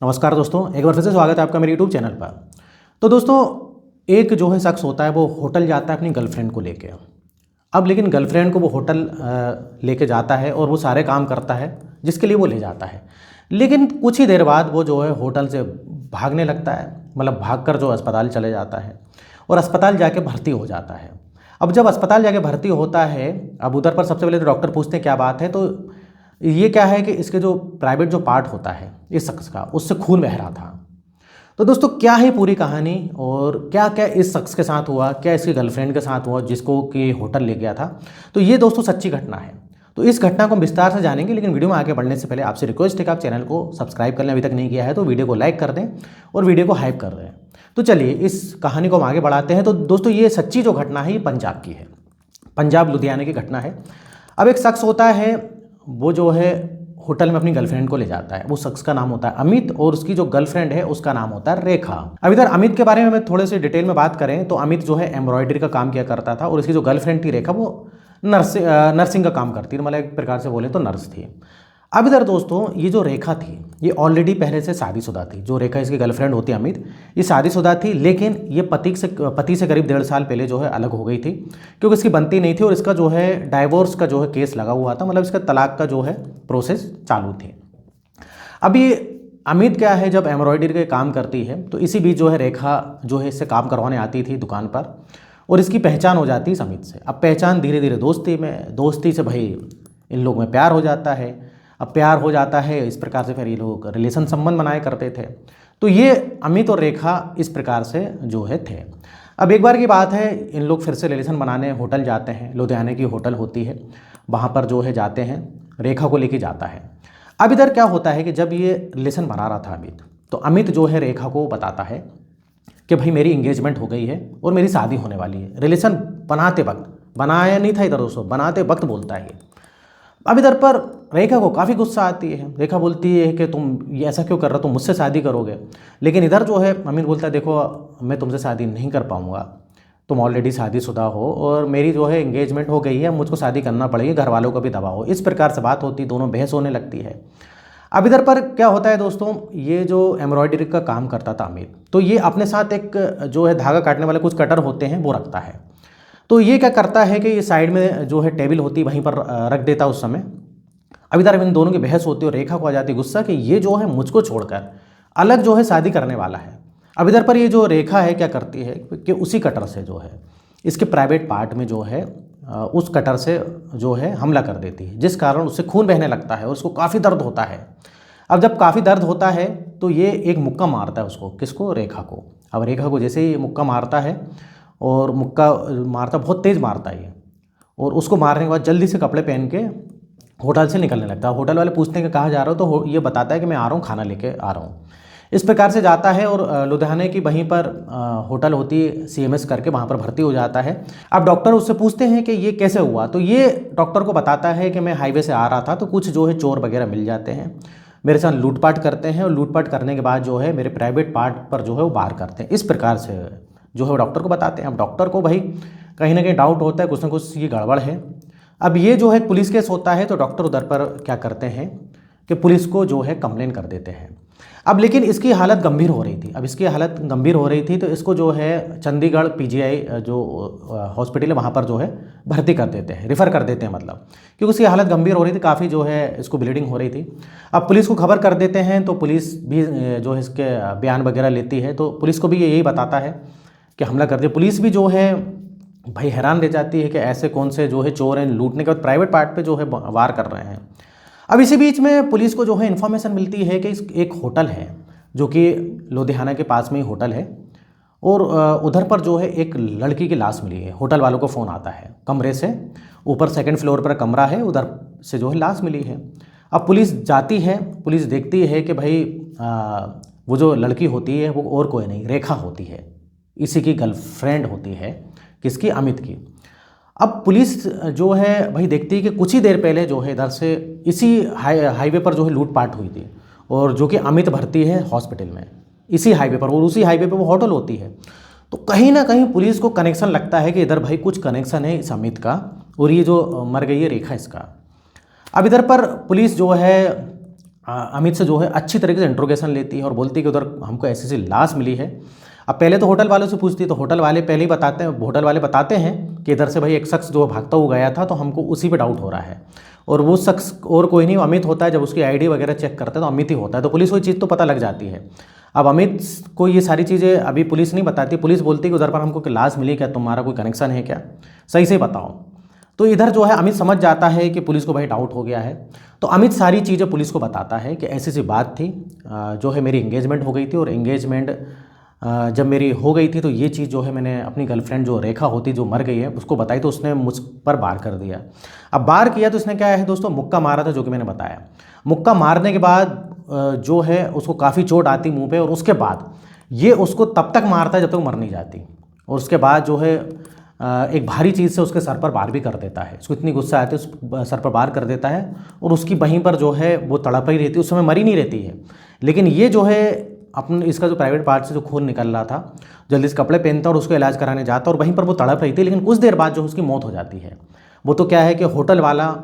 नमस्कार दोस्तों, एक बार फिर से स्वागत है आपका मेरे यूट्यूब चैनल पर। तो दोस्तों, एक जो है शख्स होता है वो होटल जाता है अपनी गर्लफ्रेंड को लेके। अब लेकिन गर्लफ्रेंड को वो होटल लेके जाता है और वो सारे काम करता है जिसके लिए वो ले जाता है। लेकिन कुछ ही देर बाद वो जो है होटल से भागने लगता है, मतलब भागकर जो अस्पताल चले जाता है और अस्पताल जाके भर्ती हो जाता है। अब जब अस्पताल जाके भर्ती होता है, अब उधर पर सबसे पहले तो डॉक्टर पूछते हैं क्या बात है, तो ये क्या है कि इसके जो प्राइवेट जो पार्ट होता है इस शख्स का, उससे खून बह रहा था। तो दोस्तों, क्या है पूरी कहानी और क्या क्या इस शख्स के साथ हुआ, क्या इसकी गर्लफ्रेंड के साथ हुआ जिसको कि होटल ले गया था, तो ये दोस्तों सच्ची घटना है। तो इस घटना को हम विस्तार से जानेंगे, लेकिन वीडियो में आगे बढ़ने से पहले आपसे रिक्वेस्ट है कि आप चैनल को सब्सक्राइब कर लें, अभी तक नहीं किया है तो वीडियो को लाइक कर दें और वीडियो को हाइप कर दें। तो चलिए इस कहानी को हम आगे बढ़ाते हैं। तो दोस्तों, ये सच्ची जो घटना है ये पंजाब की है, पंजाब लुधियाना की घटना है। अब एक शख्स होता है, वो जो है होटल में अपनी गर्लफ्रेंड को ले जाता है। वो शख्स का नाम होता है अमित और उसकी जो गर्लफ्रेंड है उसका नाम होता है रेखा। अब इधर अमित के बारे में हमें थोड़े से डिटेल में बात करें तो अमित जो है एम्ब्रॉयडरी का काम किया करता था और इसकी जो गर्लफ्रेंड थी रेखा, वो नर्सिंग का काम करती थी, मतलब एक प्रकार से बोले तो नर्स थी। अब इधर दोस्तों, ये जो रेखा थी ये ऑलरेडी पहले से शादीशुदा थी। जो रेखा इसकी गर्लफ्रेंड होती है अमित, ये शादीशुदा थी, लेकिन ये पति से करीब 1.5 साल पहले जो है अलग हो गई थी, क्योंकि इसकी बनती नहीं थी और इसका जो है डाइवोर्स का जो है केस लगा हुआ था, मतलब इसका तलाक का जो है प्रोसेस चालू थी। अब ये अमित क्या है, जब एम्ब्रॉयडरी के काम करती है तो इसी बीच जो है रेखा जो है इससे काम करवाने आती थी दुकान पर और इसकी पहचान हो जाती है अमित से। अब पहचान धीरे धीरे दोस्ती से भाई इन लोग में प्यार हो जाता है। अब प्यार हो जाता है, इस प्रकार से फिर ये लोग रिलेशन संबंध बनाए करते थे। तो ये अमित और रेखा इस प्रकार से जो है थे। अब एक बार की बात है, इन लोग फिर से रिलेशन बनाने होटल जाते हैं। लुधियाना की होटल होती है, वहाँ पर जो है जाते हैं, रेखा को लेके जाता है। अब इधर क्या होता है कि जब ये रिलेशन बना रहा था अमित, तो अमित जो है रेखा को बताता है कि भाई मेरी इंगेजमेंट हो गई है और मेरी शादी होने वाली है। रिलेशन बनाते वक्त, बनाया नहीं था इधर दोस्तों, बनाते वक्त बोलता है। अब इधर पर रेखा को काफ़ी गुस्सा आती है। रेखा बोलती है कि तुम ये ऐसा क्यों कर रहे हो, तुम मुझसे शादी करोगे। लेकिन इधर जो है अमित बोलता है, देखो मैं तुमसे शादी नहीं कर पाऊँगा, तुम ऑलरेडी शादीशुदा हो और मेरी जो है एंगेजमेंट हो गई है, मुझको शादी करना पड़ेगी, घर वालों का भी दबाव हो। इस प्रकार से बात होती, दोनों बहस होने लगती है। अब इधर पर क्या होता है दोस्तों, ये जो एम्ब्रॉयडरी का काम करता था अमित, तो ये अपने साथ एक जो है धागा काटने वाले कुछ कटर होते हैं वो रखता है। तो ये क्या करता है कि ये साइड में जो है टेबल होती है वहीं पर रख देता उस समय। अब इधर इन दोनों की बहस होती है और रेखा को आ जाती है गुस्सा कि ये जो है मुझको छोड़कर अलग जो है शादी करने वाला है। अब इधर पर ये जो रेखा है क्या करती है कि उसी कटर से जो है इसके प्राइवेट पार्ट में जो है उस कटर से जो है हमला कर देती है, जिस कारण उससे खून बहने लगता है और उसको काफ़ी दर्द होता है। अब जब काफ़ी दर्द होता है तो ये एक मुक्का मारता है उसको, किसको, रेखा को। अब रेखा को जैसे ही मुक्का मारता है और मुक्का मारता बहुत तेज़ मारता है ये, और उसको मारने के बाद जल्दी से कपड़े पहन के होटल से निकलने लगता है। होटल वाले पूछते हैं कि कहाँ जा रहे हो, तो ये बताता है कि मैं आ रहा हूँ, खाना लेके आ रहा हूँ। इस प्रकार से जाता है और लुधियाना की वहीं पर होटल होती है CMS करके, वहाँ पर भर्ती हो जाता है। अब डॉक्टर उससे पूछते हैं कि ये कैसे हुआ, तो ये डॉक्टर को बताता है कि मैं हाईवे से आ रहा था तो कुछ जो है चोर वगैरह मिल जाते हैं, मेरे साथ लूटपाट करते हैं और लूटपाट करने के बाद जो है मेरे प्राइवेट पार्ट पर जो है वो वार करते हैं। इस प्रकार से जो है वो डॉक्टर को बताते हैं। अब डॉक्टर को भाई कहीं ना कहीं डाउट होता है, कुछ ना कुछ ये गड़बड़ है। अब ये जो है पुलिस केस होता है, तो डॉक्टर उधर पर क्या करते हैं कि पुलिस को जो है कंप्लेन कर देते हैं। अब लेकिन इसकी हालत गंभीर हो रही थी। अब इसकी हालत गंभीर हो रही थी तो इसको जो है चंडीगढ़ PGI जो हॉस्पिटल है वहाँ पर जो है भर्ती कर देते हैं, रिफ़र कर देते हैं, मतलब क्योंकि उसकी हालत गंभीर हो रही थी, काफ़ी जो है इसको ब्लीडिंग हो रही थी। अब पुलिस को खबर कर देते हैं तो पुलिस भी जो है इसके बयान वगैरह लेती है, तो पुलिस को भी यही बताता है कि हमला कर दिया। पुलिस भी जो है भाई हैरान रह जाती है कि ऐसे कौन से जो है चोर हैं, लूटने के बाद प्राइवेट पार्ट पे जो है वार कर रहे हैं। अब इसी बीच में पुलिस को जो है इन्फॉर्मेशन मिलती है कि एक होटल है जो कि लुधियाना के पास में ही होटल है और उधर पर जो है एक लड़की की लाश मिली है। होटल वालों को फ़ोन आता है, कमरे से ऊपर 2nd फ्लोर पर कमरा है, उधर से जो है लाश मिली है। अब पुलिस जाती है, पुलिस देखती है कि भाई वो जो लड़की होती है वो और कोई नहीं, रेखा होती है, इसी की गर्लफ्रेंड होती है, किसकी, अमित की। अब पुलिस जो है भाई देखती है कि कुछ ही देर पहले जो है इधर से इसी हाईवे पर जो है लूटपाट हुई थी और जो कि अमित भर्ती है हॉस्पिटल में इसी हाईवे पर, और उसी हाईवे पर वो होटल होती है। तो कहीं ना कहीं पुलिस को कनेक्शन लगता है कि इधर भाई कुछ कनेक्शन है इस अमित का और ये जो मर गई है रेखा इसका। अब इधर पर पुलिस जो है अमित से जो है अच्छी तरीके से इंट्रोगेशन लेती है और बोलती है कि उधर हमको ऐसी ऐसी लाश मिली है। अब पहले तो होटल वालों से पूछती है, तो होटल वाले पहले ही बताते हैं कि इधर से भाई एक शख्स जो भागता हुआ गया था, तो हमको उसी पे डाउट हो रहा है, और वो शख्स और कोई नहीं, अमित होता है। जब उसकी आईडी वगैरह चेक करते हैं तो अमित ही होता है, तो पुलिस को ये चीज़ तो पता लग जाती है। अब अमित को ये सारी चीज़ें अभी पुलिस नहीं बताती, पुलिस बोलती है कि उधर पर हमको लाश मिली, क्या तुम्हारा कोई कनेक्शन है क्या, सही से बताओ। तो इधर जो है अमित समझ जाता है कि पुलिस को भाई डाउट हो गया है, तो अमित सारी चीज़ें पुलिस को बताता है कि ऐसी सी बात थी, जो है मेरी एंगेजमेंट हो गई थी, और एंगेजमेंट जब मेरी हो गई थी तो ये चीज़ जो है मैंने अपनी गर्लफ्रेंड जो रेखा होती जो मर गई है उसको बताई, तो उसने मुझ पर वार कर दिया। अब वार किया तो इसने क्या है दोस्तों, मुक्का मारा था, जो कि मैंने बताया। मुक्का मारने के बाद जो है उसको काफ़ी चोट आती मुंह पे, और उसके बाद ये उसको तब तक मारता है जब तक मर नहीं जाती, और उसके बाद जो है एक भारी चीज़ से उसके सर पर वार भी कर देता है। उसको इतनी गुस्सा आती है, उस सर पर वार कर देता है, और उसकी वहीं पर जो है वो तड़प ही रहती है, उस समय मरी नहीं रहती है। लेकिन ये जो है अपने इसका जो प्राइवेट पार्ट से जो खून निकल रहा था, जल्दी से कपड़े पहनता और उसको इलाज कराने जाता, और वहीं पर वो तड़प रही थी। लेकिन कुछ देर बाद जो उसकी मौत हो जाती है। वो तो क्या है कि होटल वाला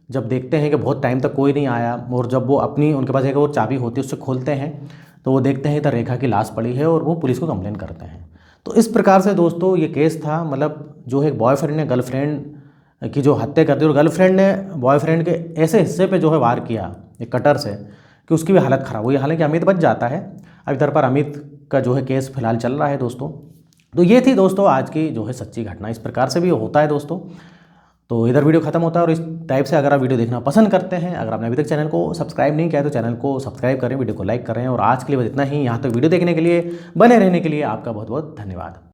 जब देखते हैं कि बहुत टाइम तक कोई नहीं आया, और जब वो अपनी उनके पास एक और चाबी होती है उससे खोलते हैं, तो वो देखते हैं तो रेखा की लाश पड़ी है, और वो पुलिस को कंप्लेन करते हैं। तो इस प्रकार से दोस्तों ये केस था, मतलब जो है बॉयफ्रेंड ने गर्लफ्रेंड की जो हत्या कर दी, और गर्लफ्रेंड ने बॉयफ्रेंड के ऐसे हिस्से पे जो है वार किया एक कटर से कि उसकी भी हालत ख़राब हुई। हालांकि अमित बच जाता है। अब इधर पर अमित का जो है केस फिलहाल चल रहा है दोस्तों। तो ये थी दोस्तों आज की जो है सच्ची घटना। इस प्रकार से भी होता है दोस्तों। तो इधर वीडियो खत्म होता है, और इस टाइप से अगर आप वीडियो देखना पसंद करते हैं, अगर आपने अभी तक चैनल को सब्सक्राइब नहीं किया है तो चैनल को सब्सक्राइब करें, वीडियो को लाइक करें। और आज के लिए बस इतना ही। यहाँ तक वीडियो देखने के लिए, बने रहने के लिए आपका बहुत बहुत धन्यवाद।